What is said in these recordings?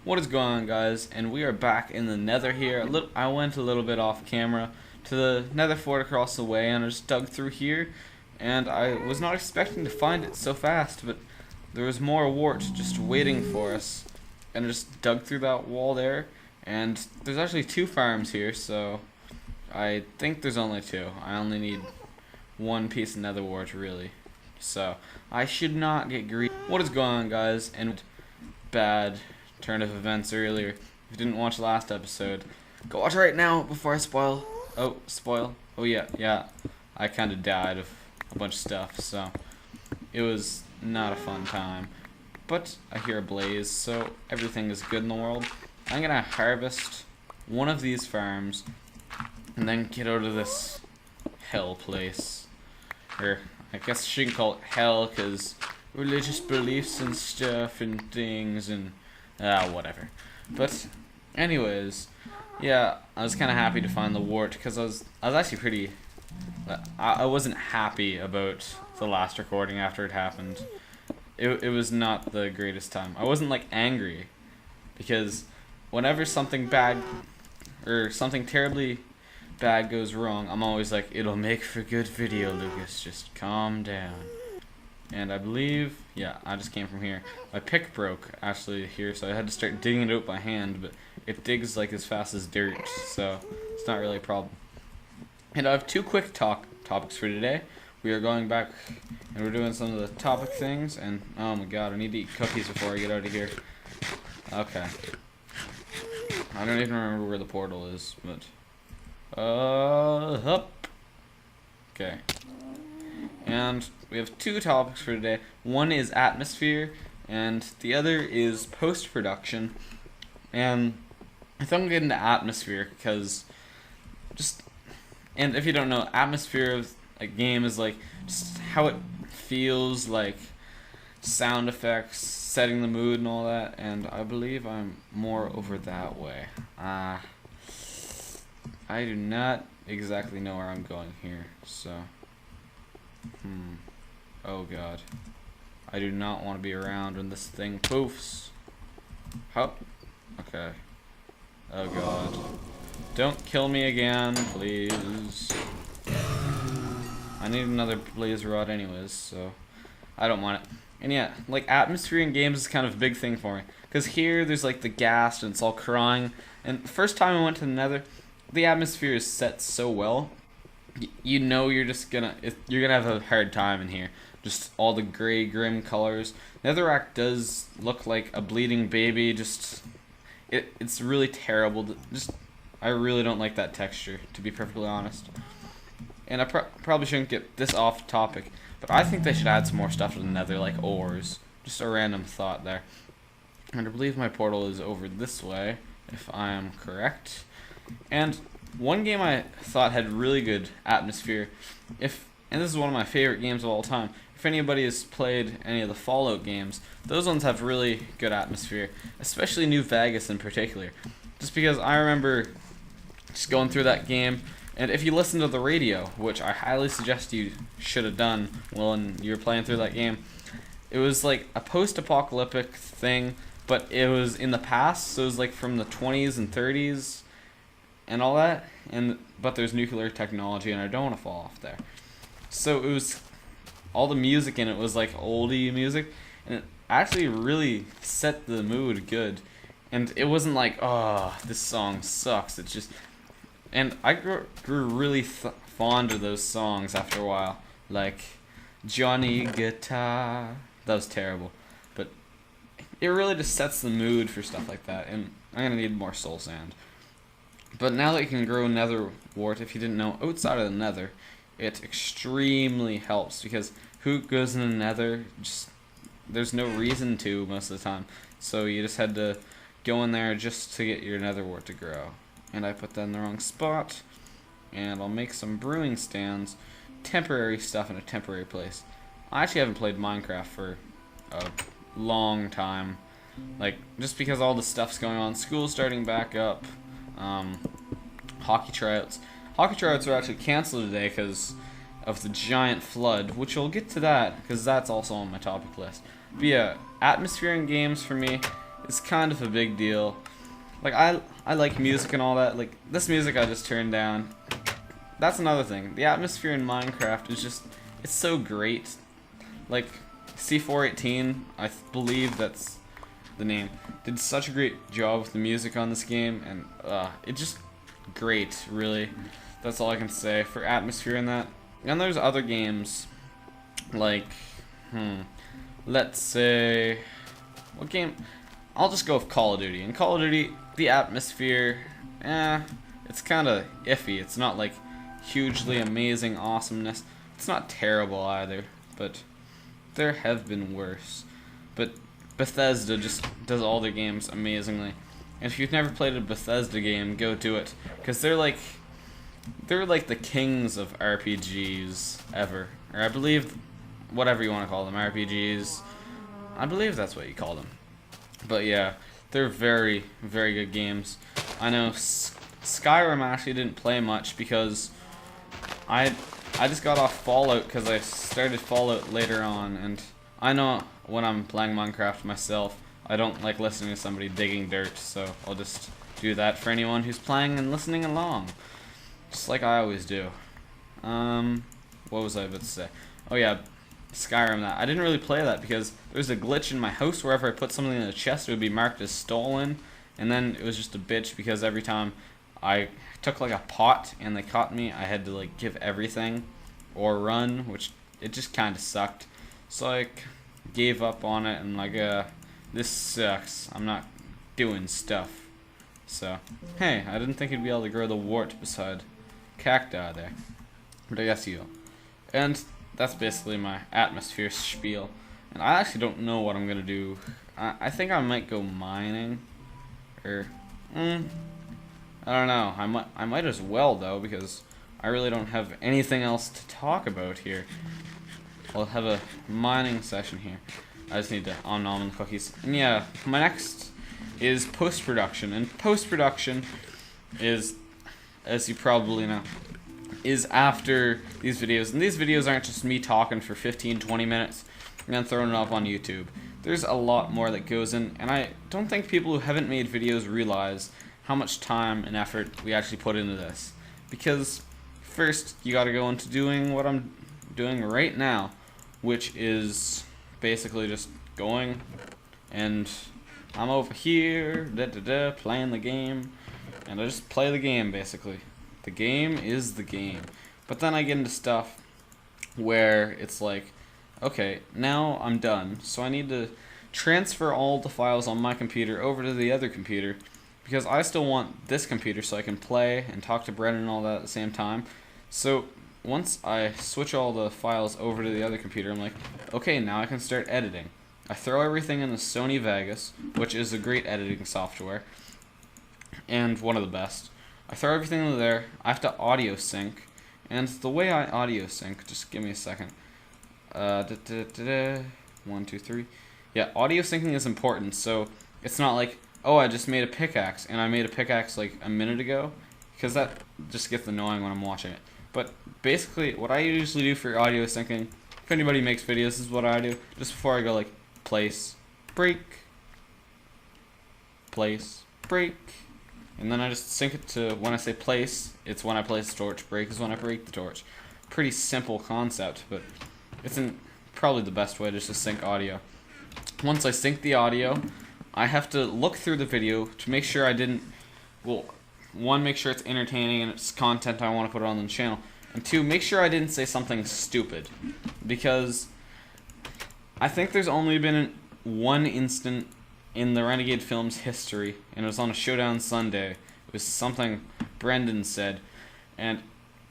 What is going on, guys? And we are back in the nether here. I went a little bit off camera to the nether fort across the way, and I just dug through here, and I was not expecting to find it so fast, but there was more wart just waiting for us. And I just dug through that wall there, and there's actually 2 farms here, so I think there's only 2. I only need 1 piece of nether wart, really. So I should not get greedy. What is going on, guys? And bad turn of events earlier. If you didn't watch the last episode, go watch it right now before I spoil. Oh yeah. I kind of died of a bunch of stuff, so it was not a fun time. But I hear a blaze, so everything is good in the world. I'm gonna harvest one of these farms and then get out of this hell place. Or I guess I shouldn't call it hell, because religious beliefs and stuff and things and whatever. But anyways, yeah, I was kind of happy to find the wart, because I was actually pretty. I wasn't happy about the last recording after it happened. It was not the greatest time. I wasn't like angry, because whenever something bad or something terribly bad goes wrong, I'm always like, it'll make for good video, Lucas. Just calm down. And I believe, yeah, I just came from here. My pick broke actually here, so I had to start digging it out by hand, but it digs like as fast as dirt, so it's not really a problem. And I have 2 quick topics for today. We are going back and we're doing some of the topic things, and oh my god, I need to eat cookies before I get out of here. Okay. I don't even remember where the portal is, but up. Okay. And we have 2 topics for today. One is atmosphere, and the other is post-production. And I think I'm getting into atmosphere because and if you don't know, atmosphere of a game is like just how it feels, like sound effects, setting the mood and all that, and I believe I'm more over that way. I do not exactly know where I'm going here, so oh god. I do not want to be around when this thing poofs. How? Okay. Oh god. Don't kill me again, please. I need another blaze rod anyways, so I don't want it. And yeah, like atmosphere in games is kind of a big thing for me. Because here there's like the ghast and it's all crying. And the first time I went to the nether, the atmosphere is set so well. You know you're gonna have a hard time in here. Just all the gray, grim colors. Netherrack does look like a bleeding baby. It's really terrible. I really don't like that texture, to be perfectly honest. And I probably shouldn't get this off topic, but I think they should add some more stuff to the nether, like ores. Just a random thought there. And I believe my portal is over this way, if I am correct. And one game I thought had really good atmosphere, and this is one of my favorite games of all time. If anybody has played any of the Fallout games, those ones have really good atmosphere, especially New Vegas in particular. Just because I remember just going through that game, and if you listen to the radio, which I highly suggest you should have done when you were playing through that game, it was like a post-apocalyptic thing, but it was in the past, so it was like from the 20s and 30s and all that, but there's nuclear technology, and I don't want to fall off there. So it was, all the music in it was like oldie music, and it actually really set the mood good. And it wasn't like, oh, this song sucks. It's just, and I grew really fond of those songs after a while. Like, Johnny Guitar. That was terrible. But it really just sets the mood for stuff like that. And I'm going to need more soul sand. But now that you can grow nether wart, if you didn't know, outside of the nether, it extremely helps. Because who goes in the nether? There's no reason to most of the time. So you just had to go in there just to get your nether wart to grow. And I put that in the wrong spot. And I'll make some brewing stands. Temporary stuff in a temporary place. I actually haven't played Minecraft for a long time. Like, just because all the stuff's going on. School's starting back up. Hockey tryouts. Hockey tryouts are actually canceled today because of the giant flood. Which we'll get to that, because that's also on my topic list. But yeah, atmosphere in games for me is kind of a big deal. Like, I like music and all that. Like, this music I just turned down. That's another thing. The atmosphere in Minecraft is just, it's so great. Like, C418, I believe that's the name, did such a great job with the music on this game, and it just great, really. That's all I can say for atmosphere in that. And there's other games, like, let's say, what game? I'll just go with Call of Duty. In Call of Duty, the atmosphere, it's kind of iffy. It's not like hugely amazing awesomeness. It's not terrible either, but there have been worse. But Bethesda just does all their games amazingly. And if you've never played a Bethesda game, go do it, because they're like the kings of RPGs ever. Or I believe, whatever you want to call them, RPGs. I believe that's what you call them. But yeah, they're very, very good games. I know Skyrim actually didn't play much because I just got off Fallout because I started Fallout later on, and I know when I'm playing Minecraft myself, I don't like listening to somebody digging dirt, so I'll just do that for anyone who's playing and listening along. Just like I always do. What was I about to say? Oh yeah, Skyrim. That I didn't really play that because there was a glitch in my house. Wherever I put something in the chest, it would be marked as stolen, and then it was just a bitch because every time I took like a pot and they caught me, I had to like give everything or run, which it just kind of sucked. So I gave up on it and like, this sucks. I'm not doing stuff. So hey, I didn't think you'd be able to grow the wart beside cacti there, but I guess you will. And that's basically my atmosphere spiel. And I actually don't know what I'm gonna do. I think I might go mining, or I don't know. I might as well though, because I really don't have anything else to talk about here. I'll have a mining session here. I just need to on the cookies. And yeah, my next is post-production, and post-production is, as you probably know, is after these videos. And these videos aren't just me talking for 15-20 minutes and then throwing it up on YouTube. There's a lot more that goes in, and I don't think people who haven't made videos realize how much time and effort we actually put into this. Because first, you gotta go into doing what I'm doing right now, which is basically just going, and I'm over here, playing the game, and I just play the game, basically. The game is the game. But then I get into stuff where it's like, okay, now I'm done, so I need to transfer all the files on my computer over to the other computer, because I still want this computer so I can play and talk to Brennan and all that at the same time. So once I switch all the files over to the other computer, I'm like, okay, now I can start editing. I throw everything in the Sony Vegas, which is a great editing software, and one of the best. I throw everything in there. I have to audio sync, and the way I audio sync, just give me a second. 1, 2, 3. Yeah, audio syncing is important, so it's not like, oh, I just made a pickaxe, and I made a pickaxe like a minute ago, because that just gets annoying when I'm watching it. But basically, what I usually do for audio syncing, if anybody makes videos, this is what I do, just before I go like, place, break, place, break, and then I just sync it to when I say place, it's when I place the torch, break is when I break the torch. Pretty simple concept, but it's probably the best way just to sync audio. Once I sync the audio, I have to look through the video to make sure I didn't, well, one, make sure it's entertaining and it's content I want to put on the channel, and two, make sure I didn't say something stupid, because I think there's only been one instant in the Renegade film's history, and it was on a Showdown Sunday. It was something Brendan said, and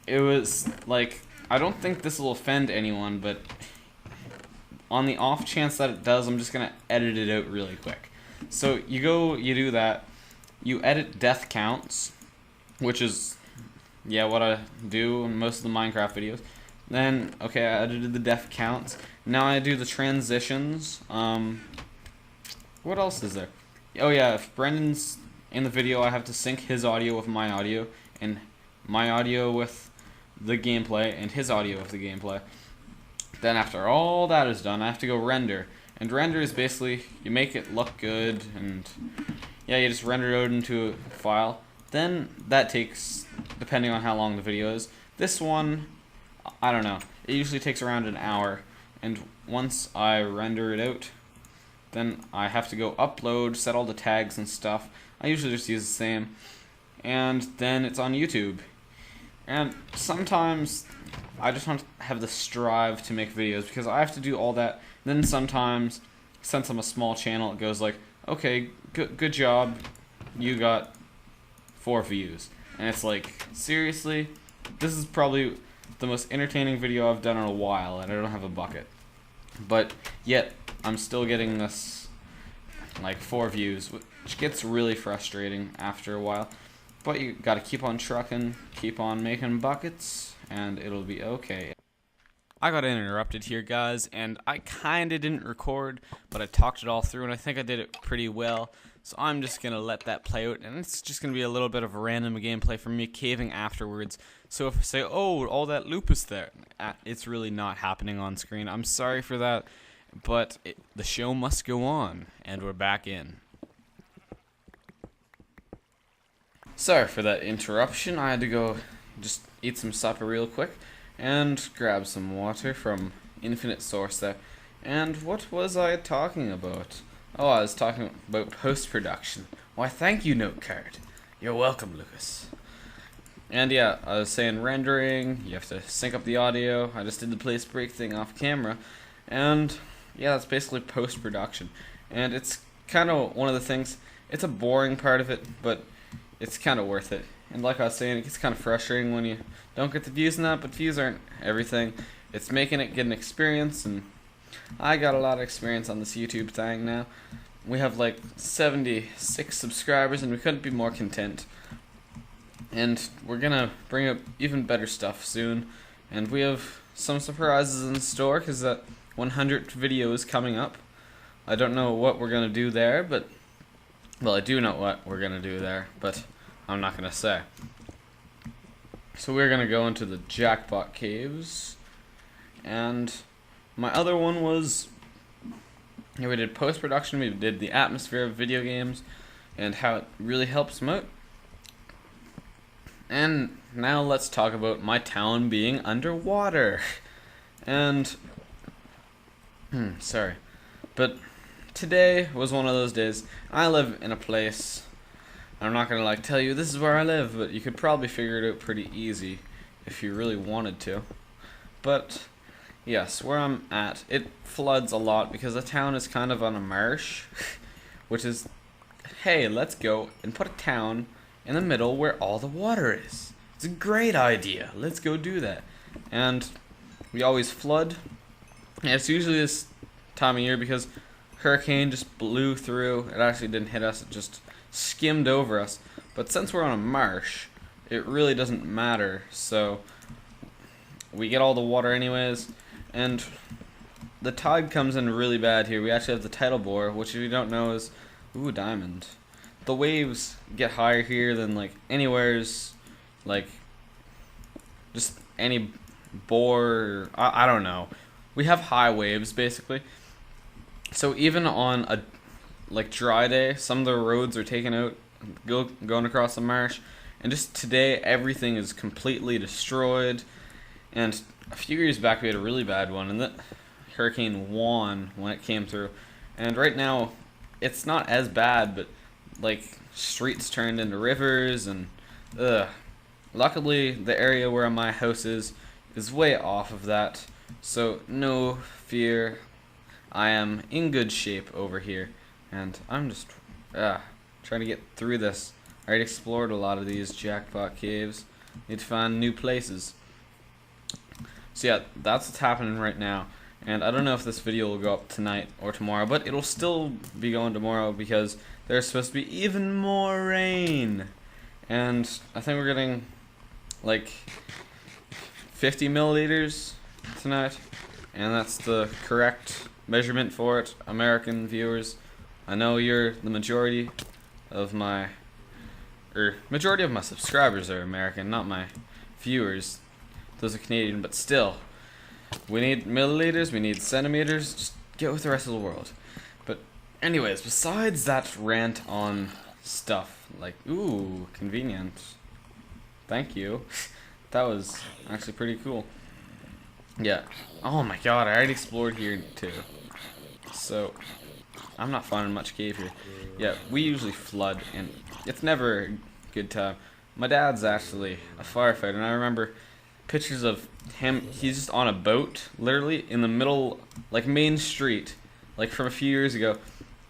it was like, I don't think this will offend anyone, but on the off chance that it does, I'm just gonna edit it out really quick. So you do that, you edit death counts, which is, yeah, what I do in most of the Minecraft videos. Then, okay, I edited the death counts. Now I do the transitions. What else is there? Oh yeah, if Brendan's in the video, I have to sync his audio with my audio, and my audio with the gameplay, and his audio with the gameplay. Then after all that is done, I have to go render. And render is basically, you make it look good, and yeah, you just render it out into a file. Then that takes, depending on how long the video is, this one, I don't know, it usually takes around an hour. And once I render it out, then I have to go upload, set all the tags and stuff. I usually just use the same. And then it's on YouTube. And sometimes I just want to have the strive to make videos because I have to do all that. Then sometimes, since I'm a small channel, it goes like, okay, good job, you got 4 views. And it's like, seriously? This is probably the most entertaining video I've done in a while, and I don't have a bucket. But yet, I'm still getting this, like, 4 views, which gets really frustrating after a while. But you gotta keep on trucking, keep on making buckets, and it'll be okay. I got interrupted here, guys, and I kinda didn't record, but I talked it all through, and I think I did it pretty well. So I'm just gonna let that play out, and it's just gonna be a little bit of a random gameplay from me caving afterwards. So if I say, oh, all that loop is there, it's really not happening on screen. I'm sorry for that, but the show must go on, and we're back in. Sorry for that interruption. I had to go just eat some supper real quick and grab some water from Infinite Source there. And what was I talking about? Oh, I was talking about post-production. Why, thank you, Note Card. You're welcome, Lucas. And yeah, I was saying rendering, you have to sync up the audio. I just did the place break thing off camera. And yeah, that's basically post-production. And it's kind of one of the things, it's a boring part of it, but it's kind of worth it. And like I was saying, it gets kind of frustrating when you don't get the views in that, but views aren't everything. It's making it get an experience, and I got a lot of experience on this YouTube thing now. We have like 76 subscribers, and we couldn't be more content. And we're gonna bring up even better stuff soon. And we have some surprises in store, because that 100th video is coming up. I don't know what we're gonna do there, but... well, I do know what we're gonna do there, but I'm not gonna say. So we're gonna go into the Jackpot Caves, and my other one was, yeah, we did post-production, we did the atmosphere of video games, and how it really helps them out. And now let's talk about my town being underwater. And, sorry, but today was one of those days. I live in a place, I'm not gonna like tell you this is where I live, but you could probably figure it out pretty easy if you really wanted to. But yes, where I'm at, it floods a lot because the town is kind of on a marsh, which is, hey, let's go and put a town in the middle where all the water is. It's a great idea. Let's go do that. And we always flood. And it's usually this time of year because hurricane just blew through. It actually didn't hit us, it just skimmed over us. But since we're on a marsh, it really doesn't matter. So we get all the water anyways, and the tide comes in really bad here. We actually have the tidal bore, which if you don't know is, ooh, diamond. The waves get higher here than like anywhere's, like just any bore, I don't know. We have high waves basically. So even on a like dry day, some of the roads are taken out going across the marsh, and just today everything is completely destroyed. And a few years back we had a really bad one, and that Hurricane Juan when it came through. And right now it's not as bad, but like streets turned into rivers, and luckily the area where my house is way off of that, so no fear. I am in good shape over here, and I'm just trying to get through this. I already explored a lot of these Jackpot Caves. Need to find new places. So yeah, that's what's happening right now. And I don't know if this video will go up tonight or tomorrow, but it'll still be going tomorrow because there's supposed to be even more rain. And I think we're getting like 50 milliliters tonight, and that's the correct measurement for it. American viewers, I know you're the majority of my subscribers are American, not my viewers. Those are Canadian, but still, we need milliliters, we need centimeters. Just get with the rest of the world. But anyways, besides that rant on stuff, like, ooh, convenient. Thank you. That was actually pretty cool. Yeah. Oh my god, I already explored here too. So, I'm not finding much cave here. Yeah, we usually flood, and it's never a good time. My dad's actually a firefighter, and I remember pictures of him. He's just on a boat, literally in the middle, like main street, like from a few years ago,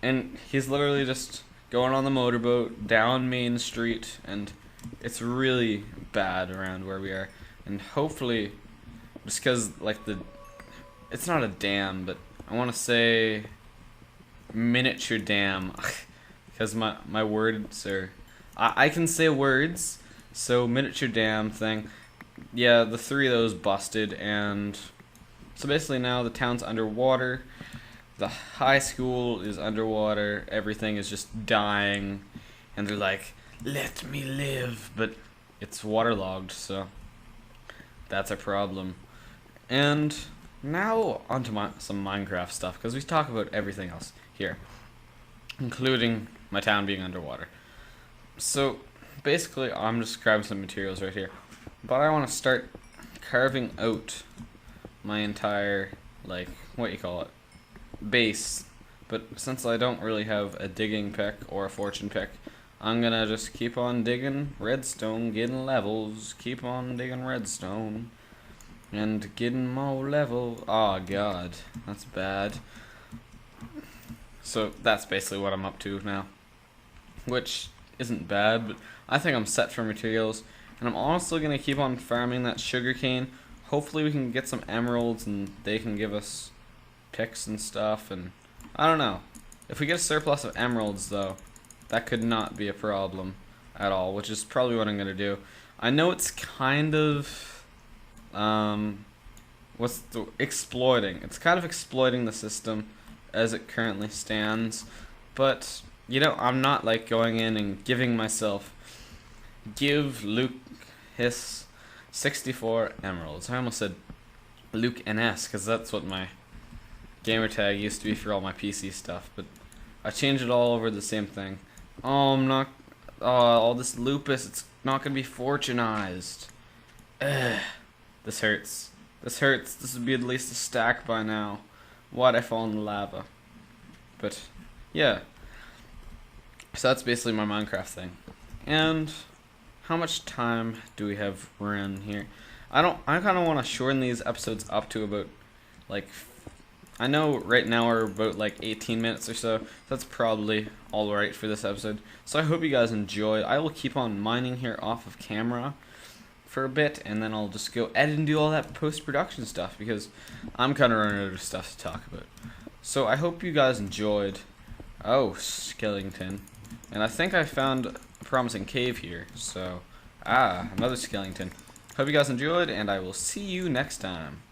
and he's literally just going on the motorboat down Main Street, and it's really bad around where we are. And hopefully, just because like it's not a dam, but I want to say miniature dam, because my words are, I can say words, so miniature dam thing. Yeah, the 3 of those busted, and so basically now the town's underwater, the high school is underwater, everything is just dying, and they're like, let me live, but it's waterlogged, so that's a problem. And now onto some Minecraft stuff, because we talk about everything else here, including my town being underwater. So basically I'm just grabbing some materials right here, but I want to start carving out my entire, like, what you call it, base. But since I don't really have a digging pick or a fortune pick, I'm gonna just keep on digging redstone, getting levels, keep on digging redstone, and getting more levels. Oh god, that's bad. So that's basically what I'm up to now, which isn't bad, but I think I'm set for materials, and I'm also gonna keep on farming that sugarcane. Hopefully we can get some emeralds and they can give us picks and stuff, and I don't know. If we get a surplus of emeralds though, that could not be a problem at all, which is probably what I'm gonna do. I know it's kind of exploiting. It's kind of exploiting the system as it currently stands, but you know, I'm not like going in and giving myself, give Luke his 64 emeralds. I almost said Luke NS, because that's what my gamer tag used to be for all my PC stuff, but I changed it all over the same thing. Oh, I'm not, all this lupus, it's not gonna be fortunized. Ugh. This hurts. This hurts. This would be at least a stack by now. Why'd I fall in the lava? But, yeah. So that's basically my Minecraft thing. And how much time do we have run here? I kind of want to shorten these episodes up to about, like, I know right now we're about like 18 minutes or so. That's probably alright for this episode. So I hope you guys enjoy. I will keep on mining here off of camera for a bit, and then I'll just go edit and do all that post-production stuff, because I'm kind of running out of stuff to talk about. So I hope you guys enjoyed. Oh, skeleton. And I think I found a promising cave here. So, another skeleton. Hope you guys enjoyed, and I will see you next time.